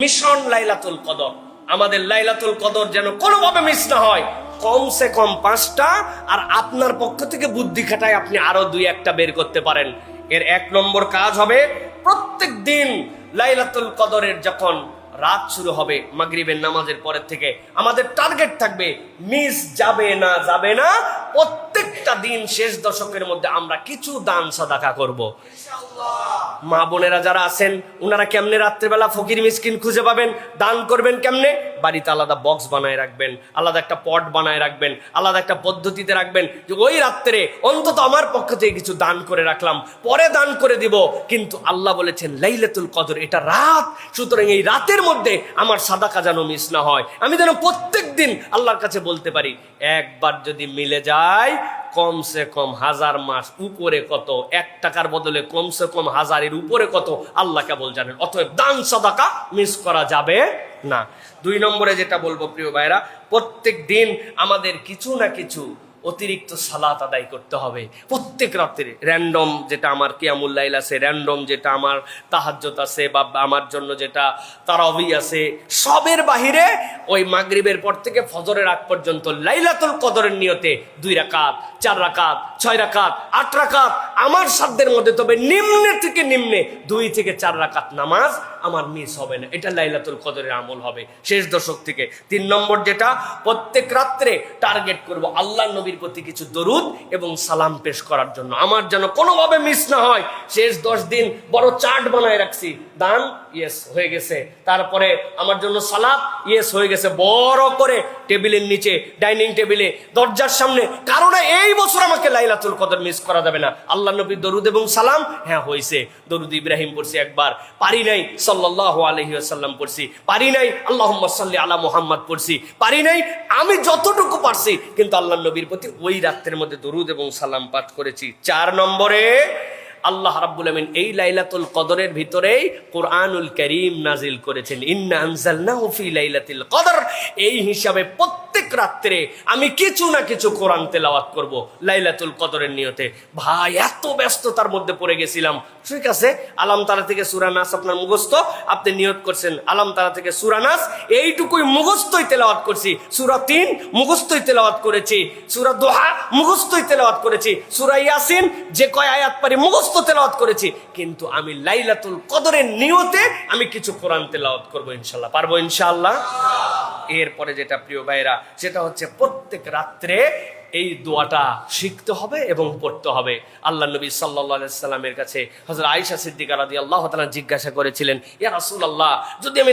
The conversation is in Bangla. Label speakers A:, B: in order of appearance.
A: মিশন লাইলাতুল কদর। আমাদের লাইলাতুল কদর যেন কোনোভাবে মিস না হয়। কমসে কম 5টা, আর আপনার পক্ষ থেকে বুদ্ধি খাটায় আপনি আরো 2-1টা বের করতে পারেন। এর 1 নম্বর কাজ হবে, প্রত্যেক দিন লাইলাতুল কদরের যখন রাত শুরু হবে মাগরিবের নামাজের পরের থেকে আমাদের টার্গেট থাকবে মিস যাবে না। প্রত্যেকটা দিন শেষ দশকের মধ্যে আমরা কিছু দান সাদাকা করব। মা বোনেরা যারা আছেন ওনারা কেমনে রাত্রেবেলা ফকির মিসকিন খুঁজে পাবেন, দান করবেন কেমনে? বাড়িতে আলাদা বক্স বানায় রাখবেন, আলাদা একটা পট বানায় রাখবেন, আলাদা একটা পদ্ধতিতে রাখবেন যে ওই রাত্রে অন্তত আমার পক্ষ থেকে কিছু দান করে রাখলাম, পরে দান করে দিব। কিন্তু আল্লাহ বলেছেন লাইলাতুল কদর এটা রাত, সুতরাং এই রাতের মধ্যে আমার সাদাকা যেন মিস না হয়। আমি যেন প্রত্যেক দিন আল্লাহর কাছে বলতে পারি, একবার যদি মিলে যায় কমসে কম 1000 মাস উপরে কত, 1 টাকার বদলে কমসে কম 1000-এর উপরে কত আল্লাহ কেবল জানেন। অতএব দান সাদাকা মিস করা যাবে না। 2 নম্বরে যেটা বলবো প্রিয় ভাইরা, প্রত্যেক দিন আমাদের কিছু না কিছু অতিরিক্ত সালাত আদায় করতে হবে প্রত্যেক রাত্রে। র্যান্ডম যেটা আমার কিয়ামুল লাইল আছে, র্যান্ডম যেটা আমার তাহাজ্জুদ আছে, বা আমার জন্য যেটা তারাবি আছে, সবের বাহিরে ওই মাগরিবের পর থেকে ফজরের আগ পর্যন্ত লাইলাতুল কদরের নিয়তে 2 রাকাত, 4 রাকাত, 6 রাকাত, 8 রাকাত আমার সাধ্যের মধ্যে, তবে নিম্নে থেকে নিম্নে 2 থেকে 4 রাকাত নামাজ আমার মিস হবে না। এটা লাইলাতুল কদরের আমল হবে শেষ দশক থেকে। 3 নম্বর যেটা, প্রত্যেক রাত্রে টার্গেট করব আল্লাহর নবীর প্রতি কিছু দরুদ এবং সালাম পেশ করার জন্য। আমার যেন কোনোভাবে মিস না হয়। শেষ 10 দিন বড় চার্ট বানায় রাখছি, দান ইয়েস হয়ে গেছে, তারপরে আমার জন্য সালাত ইয়েস হয়ে গেছে, বড় করে টেবিলের নিচে, ডাইনিং টেবিলে, দরজার সামনে। কারণ এই বছর আমাকে লাইলাতুল কদর মিস করা যাবে না। আল্লাহ নবীর দরুদ এবং সালাম হ্যাঁ হয়েছে, দরুদ ইব্রাহিম পড়ছি একবার, পারি নাই সাল্লাল্লাহু আলাইহি ওয়াসাল্লাম পড়ছি, পারি নাই আল্লাহুম্মা সাল্লি আলা মুহাম্মাদ পড়ছি, পারি নাই, আমি যতটুকু পারছি কিন্তু আল্লাহ নবীর প্রতি ওই রাতের মধ্যে দরুদ এবং সালাম পাঠ করেছি। 4 নম্বরে আল্লাহ রাব্বুল আমিন এই লাইলাতুল কদরের ভিতরেই কোরআনুল কারীম নাজিল করেছেন, ইন্না আনজালনাহু ফি লাইলাতিল কদর। এই হিসাবে প্রত্যেক রাত্রে আমি কিছু না কিছু কোরআন তেলাওয়াত করব লাইলাতুল কদরের নিয়তে। ভাই এত ব্যস্ততার মধ্যে পড়ে গেছিলাম, ঠিক আছে আলাম তারা থেকে সূরা নাস আপনার মুখস্থ, আপনি নিয়ত করছেন আলাম তারা থেকে সূরা নাস, এইটুকুই মুখস্থই তেলাওয়াত করছি, সূরা 3 মুখস্থই তেলাওয়াত করেছি, সূরা দোহা মুখস্থই তেলাওয়াত করেছি, সূরা ইয়াসিন যে কয় আয়াত পারি মুখস্থ তেলাওয়াত করেছি। কিন্তু আমি লাইলাতুল কদরের নিয়তে আমি কিছু কোরআন তেলাওয়াত করব ইনশাআল্লাহ, পারবো ইনশাআল্লাহ। এরপরে যেটা প্রিয় ভাইরা, সেটা হচ্ছে প্রত্যেক রাত্রে এই দোয়াটা শিখতে হবে এবং পড়তে হবে। আল্লাহ নবী সাল্লাল্লাহু আলাইহি সাল্লামের কাছে হযরত আয়েশা সিদ্দিকা রাদিয়াল্লাহু তাআলা জিজ্ঞাসা করেছিলেন, ইয়া রাসূলুল্লাহ, যদি আমি